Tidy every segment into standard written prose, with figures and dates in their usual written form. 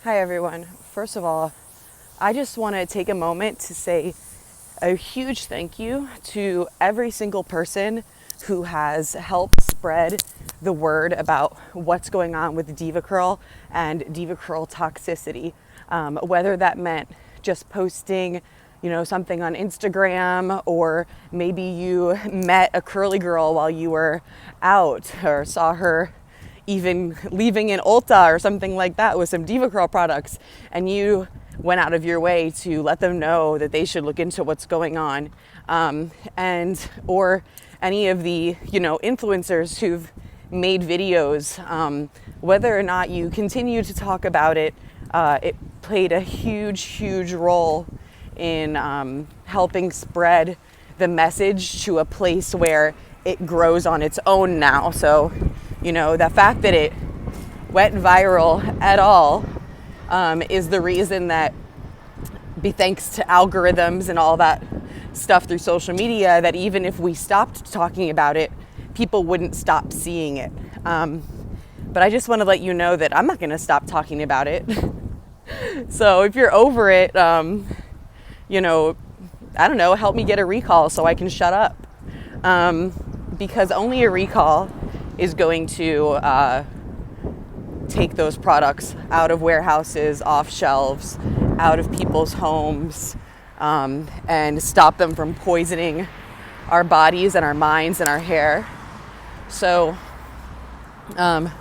Hi everyone. First of all, I just want to take a moment to say a huge thank you to every single person who has helped spread the word about what's going on with DevaCurl and DevaCurl toxicity. Whether that meant just posting, something on Instagram, or maybe you met a curly girl while you were out or saw her even leaving in Ulta or something like that with some DevaCurl products, and you went out of your way to let them know that they should look into what's going on, or any of the influencers who've made videos, whether or not you continue to talk about it, it played a huge role in helping spread the message to a place where it grows on its own now. So the fact that it went viral at all is the reason that, thanks to algorithms and all that stuff through social media, that even if we stopped talking about it, people wouldn't stop seeing it. But I just want to let you know that I'm not going to stop talking about it. So if you're over it, I don't know, help me get a recall so I can shut up. Because only a recall is going to take those products out of warehouses, off shelves, out of people's homes, and stop them from poisoning our bodies and our minds and our hair. So I'm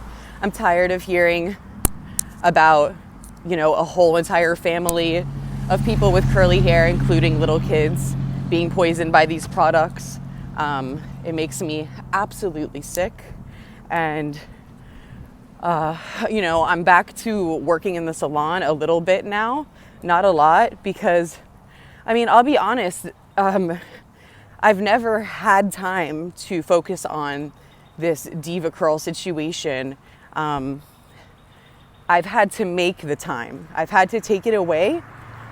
tired of hearing about, a whole entire family of people with curly hair, including little kids, being poisoned by these products. It makes me absolutely sick. And, I'm back to working in the salon a little bit now, not a lot, because, I'll be honest, I've never had time to focus on this DevaCurl situation. I've had to make the time. I've had to take it away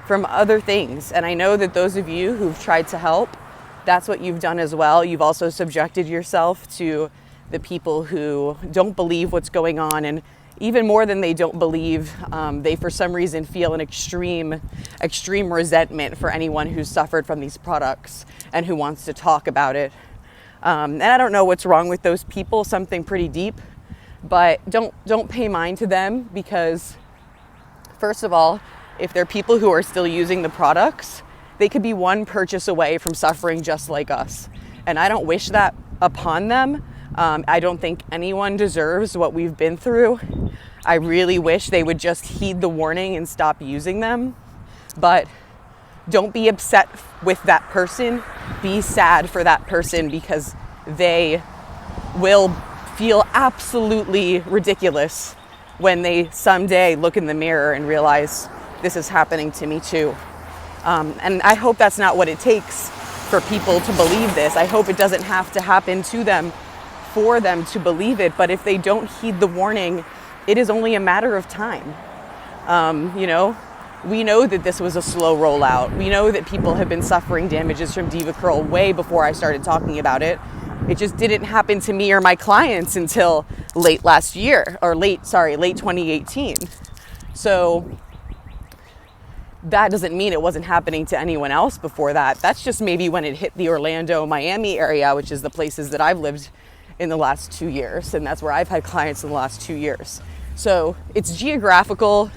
from other things. And I know that those of you who've tried to help, that's what you've done as well. You've also subjected yourself to the people who don't believe what's going on, and even more than they don't believe, they for some reason feel an extreme resentment for anyone who's suffered from these products and who wants to talk about it. And I don't know what's wrong with those people, something pretty deep, but don't pay mind to them, because first of all, if they're people who are still using the products, they could be one purchase away from suffering just like us. And I don't wish that upon them. I don't think anyone deserves what we've been through. I really wish they would just heed the warning and stop using them. But don't be upset with that person. Be sad for that person, because they will feel absolutely ridiculous when they someday look in the mirror and realize this is happening to me too. And I hope that's not what it takes for people to believe this. I hope it doesn't have to happen to them for them to believe it. But if they don't heed the warning, it is only a matter of time. We know that this was a slow rollout. We know that people have been suffering damages from DevaCurl way before I started talking about it. It just didn't happen to me or my clients until late 2018. So that doesn't mean it wasn't happening to anyone else before that. That's just maybe when it hit the Orlando, Miami area, which is the places that I've lived in the last 2 years. And that's where I've had clients in the last 2 years. So it's geographical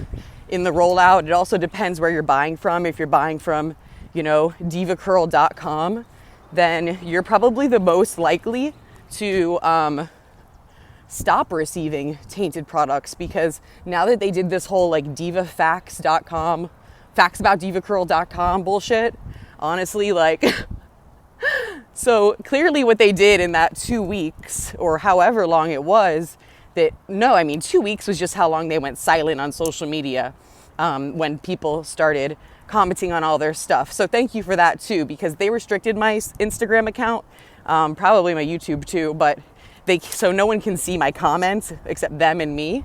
in the rollout. It also depends where you're buying from. If you're buying from, DevaCurl.com, then you're probably the most likely to stop receiving tainted products, because now that they did this whole DevaFacts.com, factsaboutDevaCurl.com bullshit, honestly, so clearly what they did in that 2 weeks, or however long it was, 2 weeks was just how long they went silent on social media, when people started commenting on all their stuff. So thank you for that too, because they restricted my Instagram account, probably my YouTube too, but so no one can see my comments except them and me.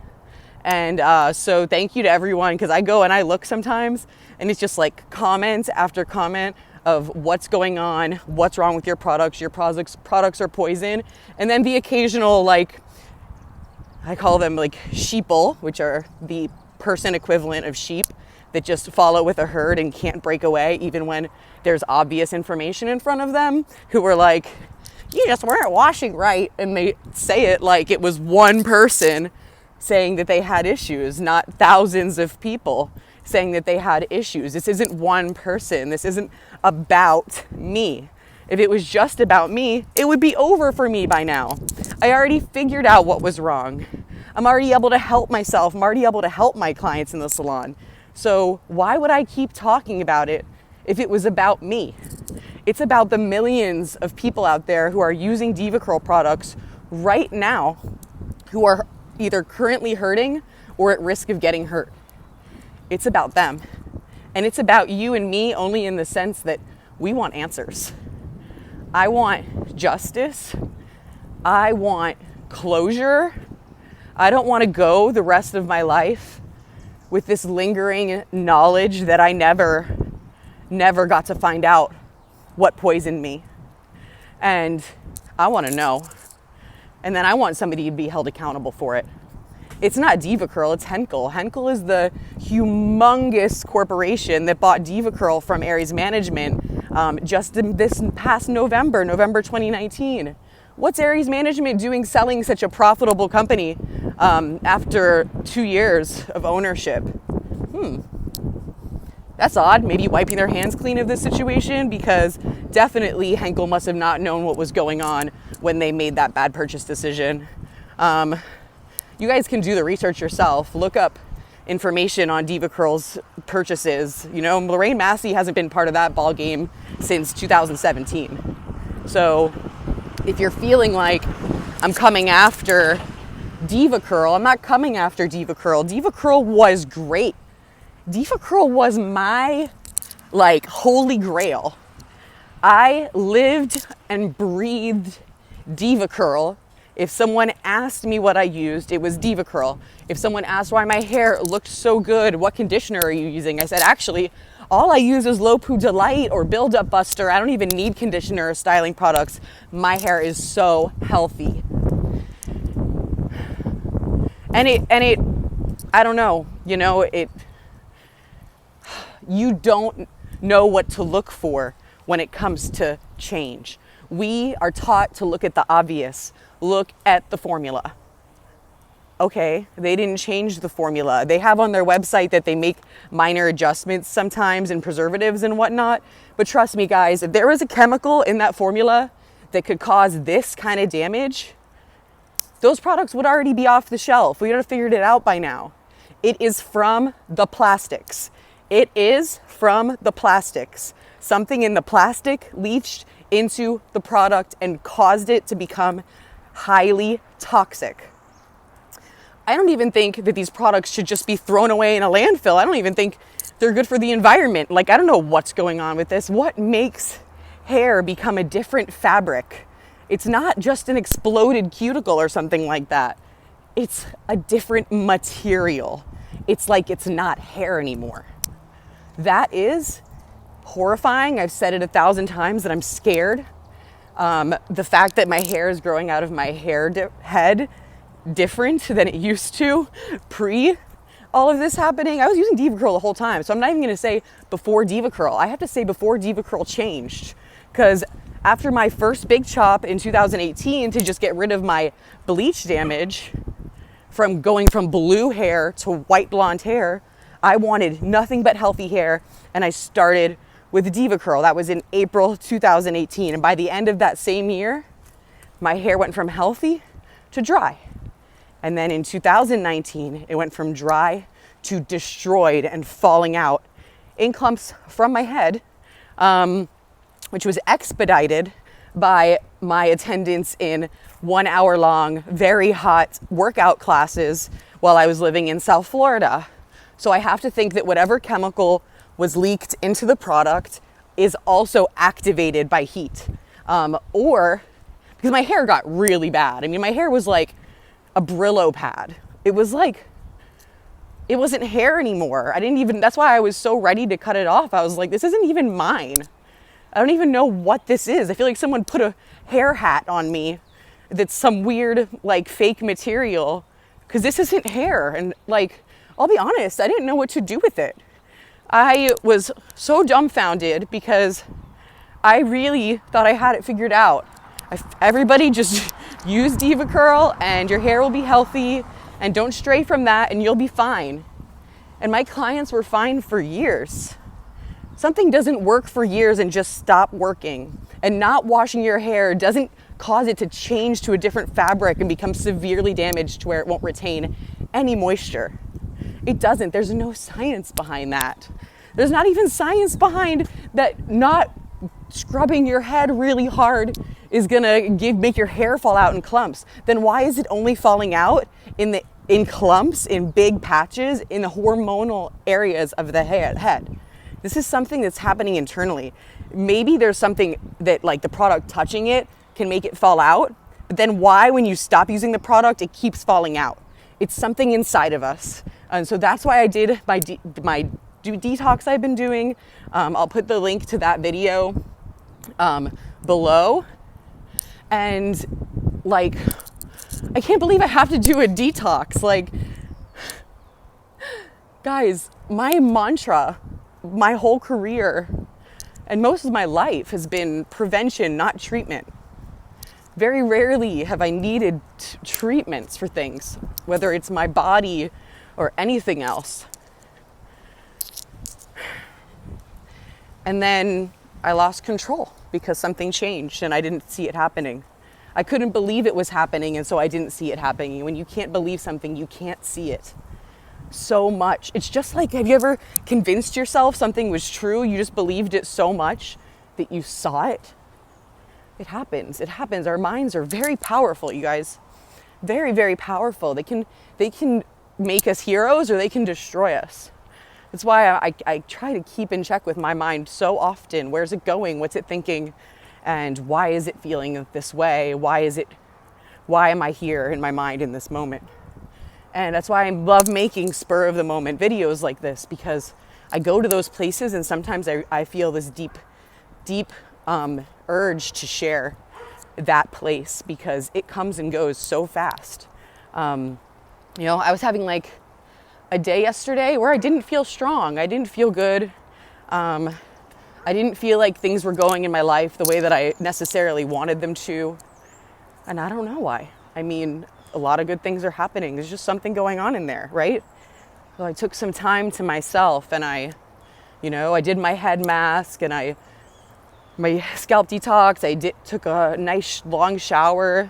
And so thank you to everyone, because I go and I look sometimes and it's just comment after comment of what's going on, what's wrong with your products are poison, and then the occasional I call them Sheeple, which are the 1% equivalent of sheep that just follow with a herd and can't break away even when there's obvious information in front of them, who were like, you just weren't washing right. And they say it like it was one person saying that they had issues, not thousands of people saying that they had issues. This isn't one person. This isn't about me. If it was just about me, it would be over for me by now. I already figured out what was wrong. I'm already able to help myself. I'm already able to help my clients in the salon. So why would I keep talking about it if it was about me? It's about the millions of people out there who are using DevaCurl products right now, who are either currently hurting or at risk of getting hurt. It's about them. And it's about you and me only in the sense that we want answers. I want justice. I want closure. I don't want to go the rest of my life with this lingering knowledge that I never got to find out what poisoned me. And I want to know. And then I want somebody to be held accountable for it. It's not DevaCurl, it's Henkel. Henkel is the humongous corporation that bought DevaCurl from Aries Management just in this past November 2019. What's Aries Management doing selling such a profitable company after 2 years of ownership? That's odd. Maybe wiping their hands clean of this situation, because definitely Henkel must have not known what was going on when they made that bad purchase decision. You guys can do the research yourself. Look up information on DevaCurl's purchases. You know, Lorraine Massey hasn't been part of that ball game since 2017. So if you're feeling like I'm coming after DevaCurl, I'm not coming after DevaCurl. DevaCurl was great. DevaCurl was my holy grail. I lived and breathed DevaCurl. If someone asked me what I used, it was DevaCurl. If someone asked why my hair looked so good, what conditioner are you using? I said, actually, all I use is Low Poo Delight or Build Up Buster. I don't even need conditioner or styling products. My hair is so healthy. And it, I don't know, you don't know what to look for when it comes to change. We are taught to look at the obvious. Look at the formula. Okay, they didn't change the formula. They have on their website that they make minor adjustments sometimes in preservatives and whatnot. But trust me, guys, if there was a chemical in that formula that could cause this kind of damage, those products would already be off the shelf. We would have figured it out by now. It is from the plastics. It is from the plastics. Something in the plastic leached into the product and caused it to become highly toxic. I don't even think that these products should just be thrown away in a landfill. I don't even think they're good for the environment. I don't know what's going on with this. What makes hair become a different fabric? It's not just an exploded cuticle or something like that. It's a different material. It's like it's not hair anymore. That is horrifying. I've said it 1,000 times that I'm scared. The fact that my hair is growing out of my head different than it used to pre all of this happening. I was using DevaCurl the whole time, so I'm not even going to say before DevaCurl. I have to say before DevaCurl changed, because after my first big chop in 2018 to just get rid of my bleach damage from going from blue hair to white blonde hair, I wanted nothing but healthy hair, and I started with DevaCurl. That was in April 2018. And by the end of that same year, my hair went from healthy to dry. And then in 2019, it went from dry to destroyed and falling out in clumps from my head, which was expedited by my attendance in 1 hour long, very hot workout classes while I was living in South Florida. So I have to think that whatever chemical was leaked into the product is also activated by heat. Or because my hair got really bad. I mean, my hair was like a Brillo pad. It wasn't hair anymore. That's why I was so ready to cut it off. I was like, this isn't even mine. I don't even know what this is. I feel like someone put a hair hat on me that's some weird fake material, because this isn't hair. And I'll be honest, I didn't know what to do with it. I was so dumbfounded because I really thought I had it figured out. Everybody just use DevaCurl and your hair will be healthy, and don't stray from that and you'll be fine. And my clients were fine for years. Something doesn't work for years and just stop working. And not washing your hair doesn't cause it to change to a different fabric and become severely damaged to where it won't retain any moisture. It doesn't. There's no science behind that. There's not even science behind that not scrubbing your head really hard is gonna make your hair fall out in clumps. Then why is it only falling out in clumps, in big patches, in the hormonal areas of the head? This is something that's happening internally. Maybe there's something that, like, the product touching it can make it fall out, but then why, when you stop using the product, it keeps falling out? It's something inside of us. And so that's why I did my detox I've been doing. I'll put the link to that video below. And, like, I can't believe I have to do a detox. Like, guys, my mantra my whole career and most of my life has been prevention, not treatment. Very rarely have I needed treatments for things, whether it's my body or anything else. And then I lost control because something changed and I didn't see it happening. I couldn't believe it was happening, and so I didn't see it happening. When you can't believe something, you can't see it. So much. It's just like, have you ever convinced yourself something was true? You just believed it so much that you saw it? It happens. It happens. Our minds are very powerful, you guys. Very, very powerful. They can make us heroes or they can destroy us. That's why I try to keep in check with my mind so often. Where's it going? What's it thinking? And why is it feeling this way? Why am I here in my mind in this moment? And that's why I love making spur of the moment videos like this, because I go to those places and sometimes I feel this deep urge to share that place because it comes and goes so fast. I was having like a day yesterday where I didn't feel strong. I didn't feel good. I didn't feel like things were going in my life the way that I necessarily wanted them to. And I don't know why. I mean, a lot of good things are happening. There's just something going on in there, right? So I took some time to myself and I did my head mask and my scalp detox. Took a nice long shower,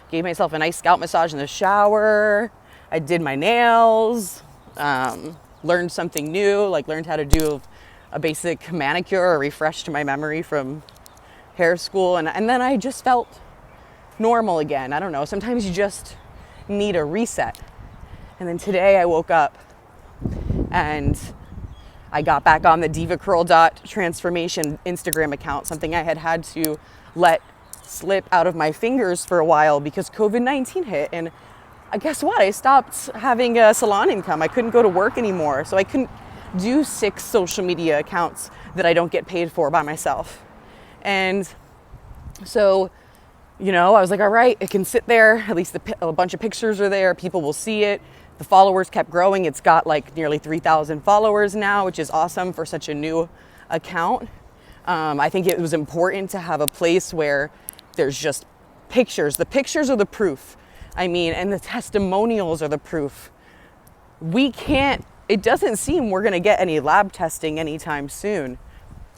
gave myself a nice scalp massage in the shower. I did my nails, learned something new, like learned how to do a basic manicure or refreshed my memory from hair school. And then I just felt normal again. I don't know. Sometimes you just need a reset. And then today I woke up and I got back on the DevaCurl.transformation Instagram account, something I had to let slip out of my fingers for a while because COVID-19 hit. And guess what? I stopped having a salon income. I couldn't go to work anymore. So I couldn't do 6 social media accounts that I don't get paid for by myself. And so, I was like, all right, it can sit there. At least a bunch of pictures are there. People will see it. The followers kept growing. It's got like nearly 3,000 followers now, which is awesome for such a new account. I think it was important to have a place where there's just pictures. The pictures are the proof. And the testimonials are the proof. It doesn't seem we're going to get any lab testing anytime soon.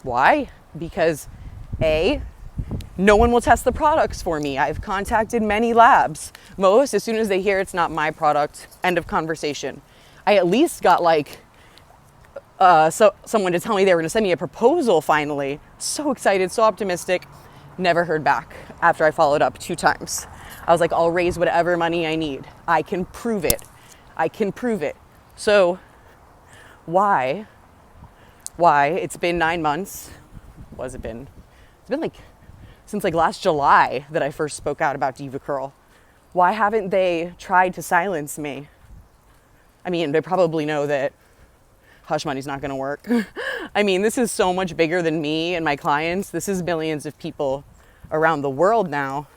Why? Because no one will test the products for me. I've contacted many labs. Most, as soon as they hear it's not my product, end of conversation. I at least got someone to tell me they were going to send me a proposal finally. So excited, so optimistic. Never heard back after I followed up 2 times. I was like, I'll raise whatever money I need. I can prove it. So why? It's been 9 months. It's been since last July that I first spoke out about DevaCurl. Why haven't they tried to silence me? They probably know that hush money's not going to work. This is so much bigger than me and my clients. This is millions of people around the world now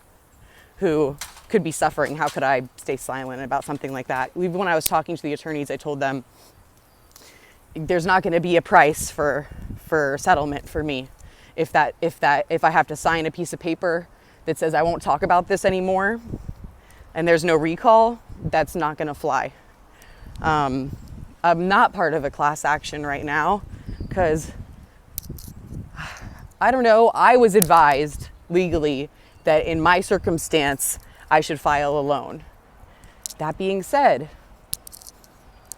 who could be suffering. How could I stay silent about something like that? Even when I was talking to the attorneys, I told them there's not going to be a price for settlement for me. If I have to sign a piece of paper that says I won't talk about this anymore and there's no recall, that's not going to fly. I'm not part of a class action right now because I don't know. I was advised legally that in my circumstance, I should file alone. That being said,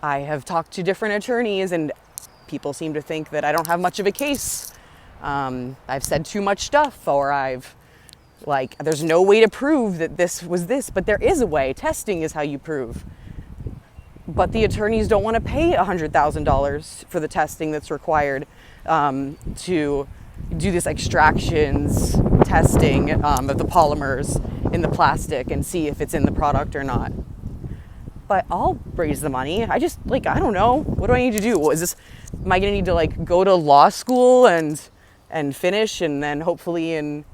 I have talked to different attorneys and people seem to think that I don't have much of a case. I've said too much stuff, or there's no way to prove that this was this, but there is a way. Testing is how you prove. But the attorneys don't want to pay $100,000 for the testing that's required to do this extractions testing of the polymers in the plastic and see if it's in the product or not. But I'll raise the money. I don't know. What do I need to do? Am I going to need to go to law school and finish, and then hopefully in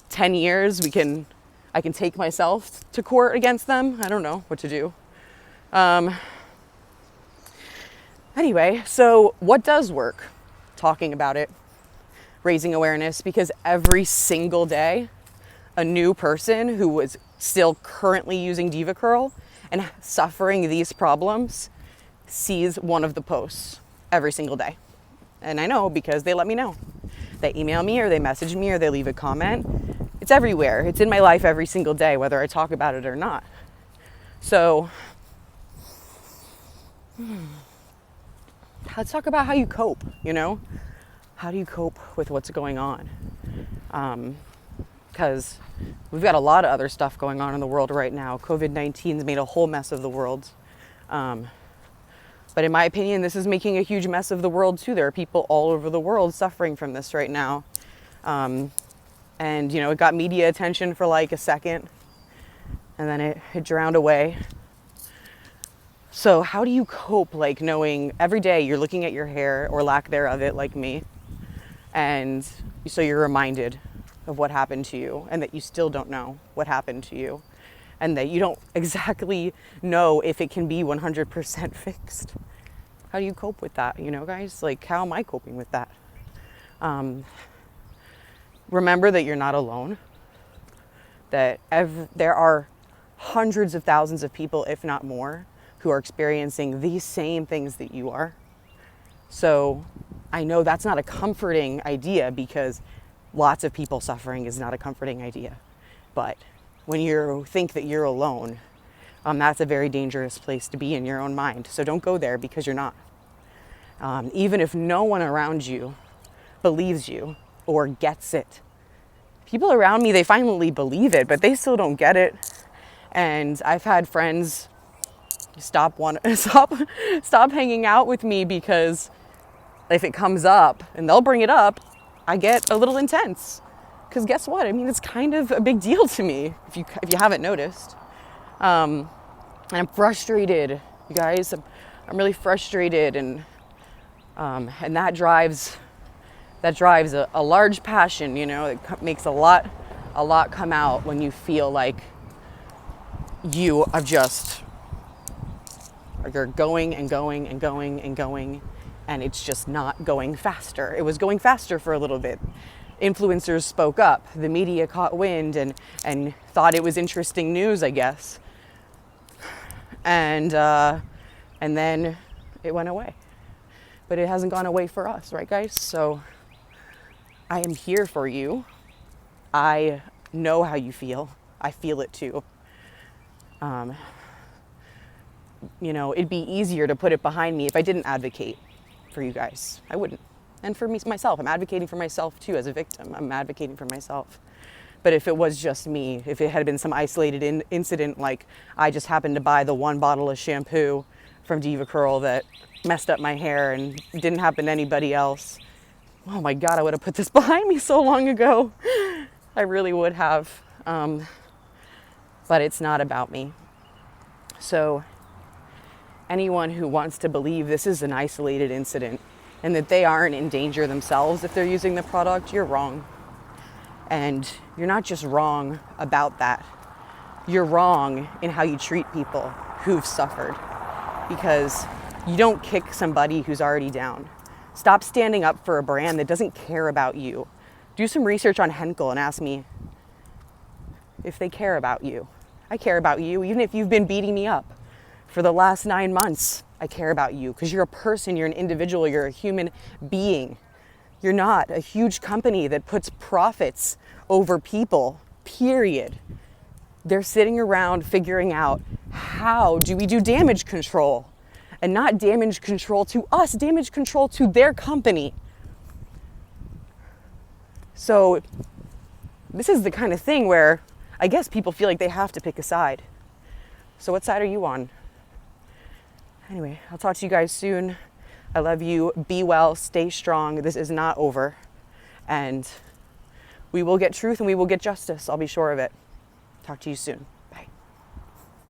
10 years I can take myself to court against them? I don't know what to do. Anyway, so what does work? Talking about it, raising awareness, because every single day, a new person who was still currently using DevaCurl and suffering these problems sees one of the posts every single day. And I know because they let me know. They email me or they message me or they leave a comment. It's everywhere. It's in my life every single day, whether I talk about it or not. So let's talk about how you cope, How do you cope with what's going on? Because we've got a lot of other stuff going on in the world right now. COVID-19's made a whole mess of the world. But in my opinion, this is making a huge mess of the world too. There are people all over the world suffering from this right now. And, it got media attention for a second and then it drowned away. So how do you cope, knowing every day you're looking at your hair or lack thereof it like me, and so you're reminded of what happened to you and that you still don't know what happened to you and that you don't exactly know if it can be 100% fixed? How do you cope with that, guys? How am I coping with that? Remember that you're not alone, that there are hundreds of thousands of people, if not more, who are experiencing these same things that you are. So I know that's not a comforting idea, because lots of people suffering is not a comforting idea. But when you think that you're alone, that's a very dangerous place to be in your own mind. So don't go there, because you're not. Even if no one around you believes you or gets it. People around me, they finally believe it, but they still don't get it. And I've had friends stop hanging out with me because if it comes up and they'll bring it up, I get a little intense. Because guess what? It's kind of a big deal to me, if you haven't noticed. And I'm frustrated, you guys. I'm really frustrated, and that drives a large passion. It makes a lot come out when you feel like you are you're going and going and going and going, and it's just not going faster. It was going faster for a little bit. Influencers spoke up, the media caught wind and thought it was interesting news, I guess. And then it went away. But it hasn't gone away for us, right, guys? So I am here for you. I know how you feel. I feel it too. It'd be easier to put it behind me if I didn't advocate for you guys. I wouldn't. And for myself, I'm advocating for myself too as a victim. I'm advocating for myself. But if it was just me, if it had been some isolated incident, like I just happened to buy the one bottle of shampoo from DevaCurl that messed up my hair and didn't happen to anybody else, oh my God, I would have put this behind me so long ago. I really would have. But it's not about me. So anyone who wants to believe this is an isolated incident and that they aren't in danger themselves if they're using the product, you're wrong. And you're not just wrong about that. you're wrong in how you treat people who've suffered, because you don't kick somebody who's already down. Stop standing up for a brand that doesn't care about you. Do some research on Henkel and ask me if they care about you. I care about you, even if you've been beating me up for the last 9 months. I care about you because you're a person, you're an individual, you're a human being. You're not a huge company that puts profits over people, period. They're sitting around figuring out, how do we do damage control? And not damage control to us, damage control to their company. So this is the kind of thing where I guess people feel like they have to pick a side. So what side are you on? Anyway, I'll talk to you guys soon. I love you. Be well, stay strong. This is not over. And we will get truth and we will get justice. I'll be sure of it. Talk to you soon.